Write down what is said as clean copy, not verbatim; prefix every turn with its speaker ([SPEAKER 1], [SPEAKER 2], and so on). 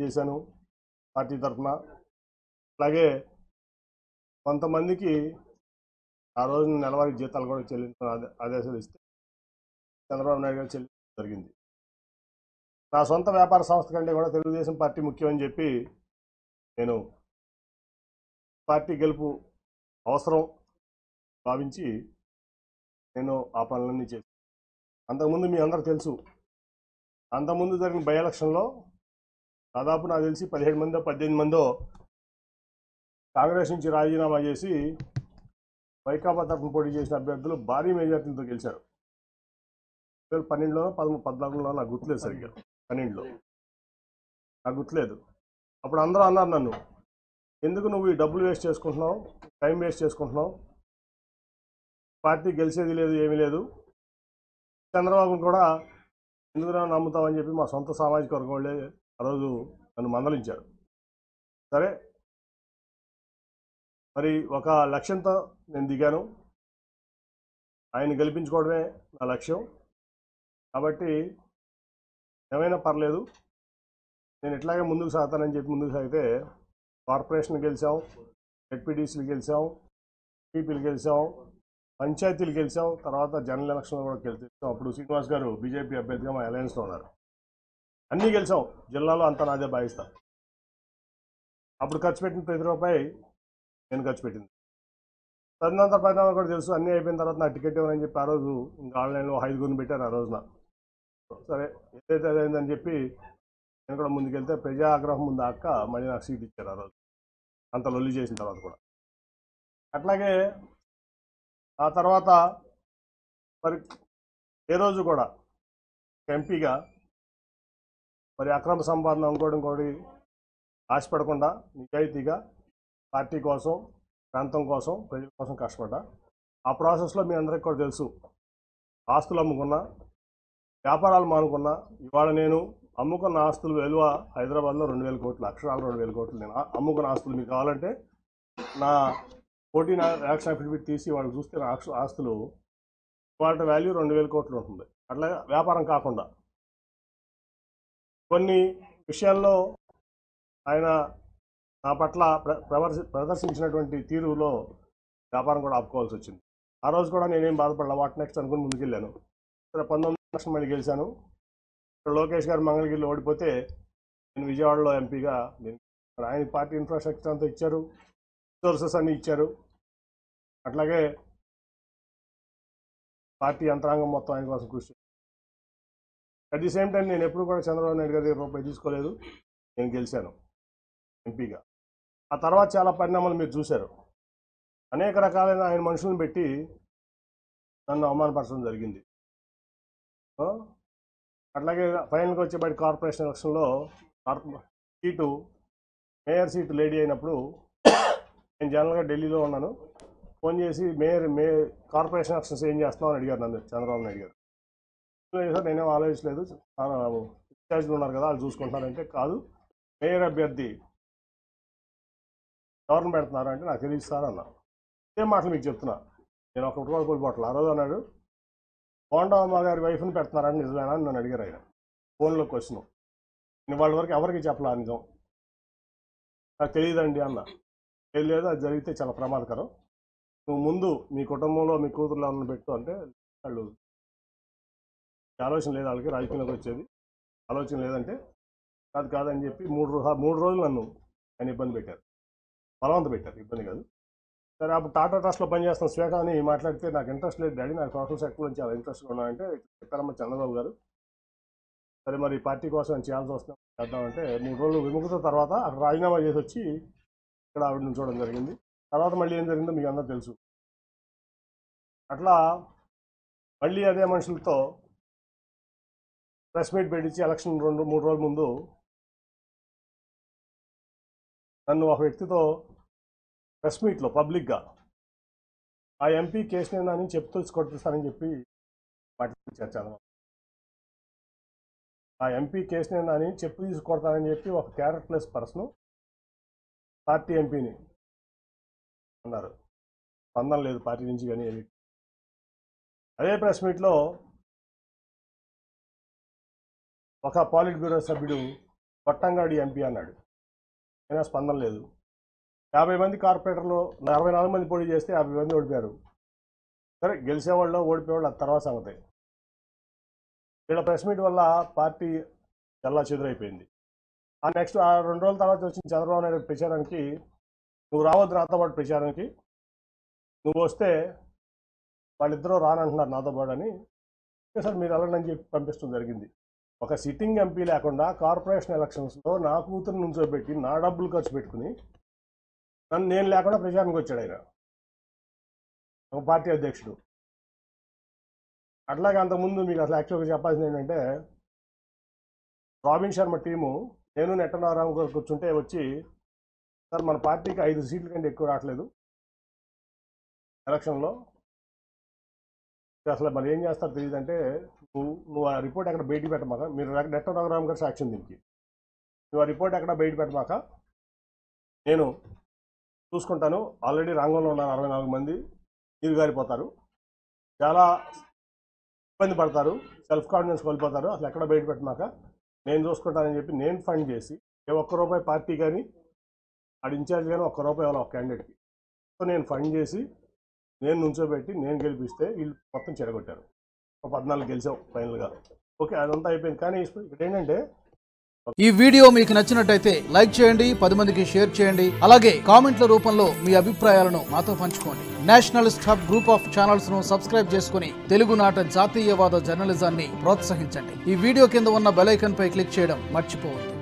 [SPEAKER 1] చేశాను పార్టీ తరఫున. అలాగే కొంతమందికి ఆ రోజు నెలవారీ జీతాలు కూడా చెల్లించిన ఆదేశాలు ఇస్తే చంద్రబాబు నాయుడు గారు చెల్లించడం జరిగింది. నా సొంత వ్యాపార సంస్థ కంటే కూడా తెలుగుదేశం పార్టీ ముఖ్యమని చెప్పి నేను పార్టీ గెలుపు అవసరం భావించి నేను ఆ పనులన్నీ చేశాను. అంతకుముందు మీ అందరూ తెలుసు, అంతకుముందు జరిగిన బై ఎలక్షన్లో దాదాపు నాకు తెలిసి 17 మందో 18 మందో కాంగ్రెస్ నుంచి రాజీనామా చేసి వైకాపా తరఫున పోటీ చేసిన అభ్యర్థులు భారీ మెజార్టీలతో గెలిచారు. 2012లోనో 14లోనో నాకు గుర్తులేదు, సరిగ్గా 12లో నాకు గుర్తులేదు. అప్పుడు అందరూ అన్నారు నన్ను, ఎందుకు నువ్వు ఈ డబ్బులు వేస్ట్ చేసుకుంటున్నావు, టైం వేస్ట్ చేసుకుంటున్నావు, పార్టీ గెలిచేది లేదు, ఏమీ లేదు, చంద్రబాబును కూడా ఎందుకు నమ్ముతావు అని చెప్పి మా సొంత సామాజిక వర్గం వాళ్ళే ఆ రోజు నన్ను మందలించారు. సరే, మరి ఒక లక్ష్యంతో నేను దిగాను, ఆయన గెలిపించుకోవడమే నా లక్ష్యం. కాబట్టి ఏమైనా పర్లేదు, నేను ఇట్లాగే ముందుకు సాగుతానని చెప్పి ముందుకు సాగితే కార్పొరేషన్ గెలిచాం, జెడ్పీటీసీలు గెలిచాం, టీపీలు గెలిచాం, పంచాయతీలు గెలిచాం, తర్వాత జనరల్ ఎలక్షన్లో కూడా గెలిచాం. అప్పుడు శ్రీనివాస్ గారు బీజేపీ అభ్యర్థిగా మా అలయన్స్లో ఉన్నారు. అన్నీ గెలిచాం, జిల్లాలో అంతా నాదే భావిస్తా. అప్పుడు ఖర్చు పెట్టిన ప్రతి రూపాయి నేను ఖర్చు పెట్టింది. తదనంతర పరిణామాలు కూడా తెలుసు. అన్నీ అయిపోయిన తర్వాత నాకు టికెట్ ఇవ్వనని చెప్పి ఆ రోజు ఇంకా ఆన్లైన్లో 5 పెట్టారు ఆ రోజున. సరే, ఏదైతే అదైందని చెప్పి నేను కూడా ముందుకెళ్తే ప్రజా ఆగ్రహం ముందు అక్క మళ్ళీ నాకు సీట్ ఇచ్చారు ఆ రోజు, అంత లొల్లి చేసిన తర్వాత కూడా. అట్లాగే ఆ తర్వాత మరి ఏ రోజు కూడా ఎంపీగా మరి అక్రమ సంపాదన ఇంకోటి ఆశపడకుండా నిజాయితీగా పార్టీ కోసం, ప్రాంతం కోసం, ప్రజల కోసం కష్టపడ్డా. ఆ ప్రాసెస్లో మీ అందరికీ కూడా తెలుసు, ఆస్తులు అమ్ముకున్నా, వ్యాపారాలు మానుకున్నా. ఇవాళ నేను అమ్ముకున్న ఆస్తులు విలువ హైదరాబాద్లో 2000 కోట్లు, అక్షరాలు 2000 కోట్లు. నేను అమ్ముకున్న ఆస్తులు మీకు కావాలంటే నా 14 యాక్షన్ అఫిడవిట్ తీసి వాళ్ళు చూస్తే నా ఆస్తులు వాటి వాల్యూ 2000 కోట్లు ఉంటుంది. అట్లా వ్యాపారం కాకుండా కొన్ని విషయాల్లో ఆయన నా పట్ల ప్రదర్శించినటువంటి తీరులో వ్యాపారం కూడా ఆపుకోవాల్సి వచ్చింది. ఆ రోజు కూడా నేనేం బాధపడలా, వాట్ నెక్స్ట్ అనుకుని ముందుకెళ్ళాను. సరే, 19 లక్షలు మళ్ళీ గెలిచాను. లోకేష్ గారు మంగళగిరిలో ఓడిపోతే నేను విజయవాడలో ఎంపీగా ఆయన పార్టీ ఇన్ఫ్రాస్ట్రక్చర్ అంతా ఇచ్చారు, రిసోర్సెస్ అన్నీ ఇచ్చారు. అట్లాగే పార్టీ యంత్రాంగం మొత్తం ఆయన కోసం కృషి. అట్ ది సేమ్ టైం నేను ఎప్పుడు కూడా చంద్రబాబు నాయుడు గారి రూపాయి తీసుకోలేదు, నేను గెలిచాను ఎంపీగా. ఆ తర్వాత చాలా పరిణామాలు మీరు చూశారు. అనేక రకాలైన ఆయన మనుషులను పెట్టి నన్ను అవమానపరచడం జరిగింది. అట్లాగే ఫైనల్గా వచ్చేబడి కార్పొరేషన్ ఎలక్షన్లో సీటు, మేయర్ సీటు లేడీ అయినప్పుడు నేను జనరల్గా ఢిల్లీలో ఉన్నాను. ఫోన్ చేసి కార్పొరేషన్ ఎలక్షన్స్ ఏం చేస్తామని అని అడిగారు నన్ను చంద్రబాబు నాయుడు గారు. సార్ నేనేం ఆలోచించలేదు, ఇన్ఛార్జ్లు ఉన్నారు కదా వాళ్ళు చూసుకుంటున్నారంటే, కాదు మేయర్ అభ్యర్థి ఎవరిని పెడుతున్నారు అంటే నాకు తెలియదు సార్ అన్నా. ఇదే మాటలు మీకు చెప్తున్నా, నేను ఒక రూపాయి కోల్పోవట్లేదు. ఆ రోజు అన్నాడు, బోండమ్మ గారి వైఫ్ని పెడుతున్నారని నిజమేనా అని నన్ను అడిగారు ఆయన ఫోన్లో క్వశ్చన్. నేను వాళ్ళ వరకు ఎవరికి చెప్పలా నిజం, నాకు తెలియదండి అన్న. తెలియలేదు, అది జరిగితే చాలా ప్రమాదకరం, నువ్వు ముందు మీ కుటుంబంలో మీ కూతుర్లు ఎవరిని పెట్టు అంటే వాళ్ళు ఆలోచన లేదు, వాళ్ళకి రాజకీయంలోకి వచ్చేది ఆలోచన లేదంటే కాదని చెప్పి 3 రోజులు నన్ను ఆయన ఇబ్బంది పెట్టారు, బలవంత పెట్టారు, ఇబ్బంది కాదు. సరే, అప్పుడు టాటా ట్రస్ట్లో పనిచేస్తున్న శ్వేత అని మాట్లాడితే నాకు ఇంట్రెస్ట్ లేదు డాడీ, నాకు సోషల్ సెక్టర్ నుంచి చాలా ఇంట్రెస్ట్గా ఉన్నాయంటే చెప్పారమ్మ చంద్రబాబు గారు. సరే, మరి పార్టీ కోసం చేయాల్సి వస్తుంది చేద్దామంటే 3 రోజులు విముఖత తర్వాత అక్కడ రాజీనామా చేసి వచ్చి ఇక్కడ ఆవిడ నుంచోవడం జరిగింది. తర్వాత మళ్ళీ ఏం జరిగిందో మీకు అందరూ తెలుసు. అట్లా మళ్ళీ అదే మనుషులతో ప్రెస్ మీట్ పెట్టించి ఎలక్షన్ 2-3 రోజుల ముందు నన్ను ఒక వ్యక్తితో ప్రెస్ మీట్లో పబ్లిక్గా ఆ ఎంపీ కేసుని అని చెప్తూ కొట్టిస్తానని చెప్పి మాట్లాడించారు. ఆ ఎంపీ కేసుని అని చెప్పు తీసుకొడతానని చెప్పి ఒక క్యారెక్టర్లెస్ పర్సన్ పార్టీ ఎంపీని అన్నారు. స్పందన లేదు పార్టీ నుంచి కానీ. అదే ప్రెస్ మీట్లో ఒక పాలిట్ బ్యూరో సభ్యుడు కొట్టంగాడి ఎంపీ అన్నాడు, అయినా స్పందన లేదు. 50 మంది కార్పొరేటర్లు 44 మంది పోటీ చేస్తే 50 మంది ఓడిపోయారు. సరే, గెలిచేవాళ్ళు ఓడిపోయేవాళ్ళు అది తర్వాత సంగతి. వీళ్ళ ప్రెస్ మీట్ వల్ల పార్టీ చల్లా చెదురైపోయింది. ఆ నెక్స్ట్ 2 రోజుల తర్వాత వచ్చిన చంద్రబాబు నాయుడు ప్రచారానికి, నువ్వు రావద్దు నాతో పాటు ప్రచారానికి, నువ్వు వస్తే వాళ్ళిద్దరూ రానంటున్నారు నాతో పాటు అని, సార్ మీరు వెళ్ళండి చెప్పి పంపించడం జరిగింది. ఒక సిట్టింగ్ ఎంపీ లేకుండా కార్పొరేషన్ ఎలక్షన్స్లో నా కూతురు నుంచోబెట్టి నా డబ్బులు ఖర్చు పెట్టుకుని నేను లేకుండా ప్రచారానికి వచ్చాడు ఆయన, ఒక పార్టీ అధ్యక్షుడు. అట్లాగే అంతకుముందు మీకు అసలు యాక్చువల్గా చెప్పాల్సింది ఏంటంటే, రాబిన్ శర్మ టీము నేను నెట్టనారాయణ గారు కూర్చుంటే వచ్చి, సార్ మన పార్టీకి 5 సీట్ల కంటే ఎక్కువ రావట్లేదు ఎలక్షన్లో, అసలు మరి ఏం చేస్తారో తెలియదు అంటే, నువ్వు ఆ రిపోర్ట్ ఎక్కడ బయట పెట్టమాక, మీరు నెట్టనారాయణ గారు సాక్ష్యం దీనికి, నువ్వు ఆ రిపోర్ట్ ఎక్కడ బయట పెట్టమాక, నేను చూసుకుంటాను. ఆల్రెడీ రంగంలో ఉన్నారు 64 మంది, నీరు గారిపోతారు, చాలా ఇబ్బంది పడతారు, సెల్ఫ్ కాన్ఫిడెన్స్ కోల్పోతారు, అసలు ఎక్కడ బయట పెట్టమాక నేను చూసుకుంటానని చెప్పి నేను ఫండ్ చేసి, ₹1 పార్టీ కానీ ఆడి ఇన్ఛార్జ్ కానీ ₹1 ఇవ్వాలి ఒక క్యాండిడేట్కి. సో నేను ఫండ్ చేసి నేను నుంచోబెట్టి నేను గెలిపిస్తే వీళ్ళు మొత్తం చెడగొట్టారు. 14 గెలిచాం ఫైనల్గా. ఓకే, అదంతా అయిపోయింది. కానీ ఇక్కడ ఏంటంటే,
[SPEAKER 2] ఈ వీడియో మీకు నచ్చినట్టయితే లైక్ చేయండి, 10 మందికి షేర్ చేయండి, అలాగే కామెంట్ల రూపంలో మీ అభిప్రాయాలను మాతో పంచుకోండి. Nationalist hub group of channels ను సబ్స్క్రైబ్ చేసుకుని తెలుగునాట జాతీయవాద జర్నలిజాన్ని ప్రోత్సహించండి. ఈ వీడియో కింద ఉన్న బెల్ ఐకాన్ పై క్లిక్ చేయడం మర్చిపోవద్దు.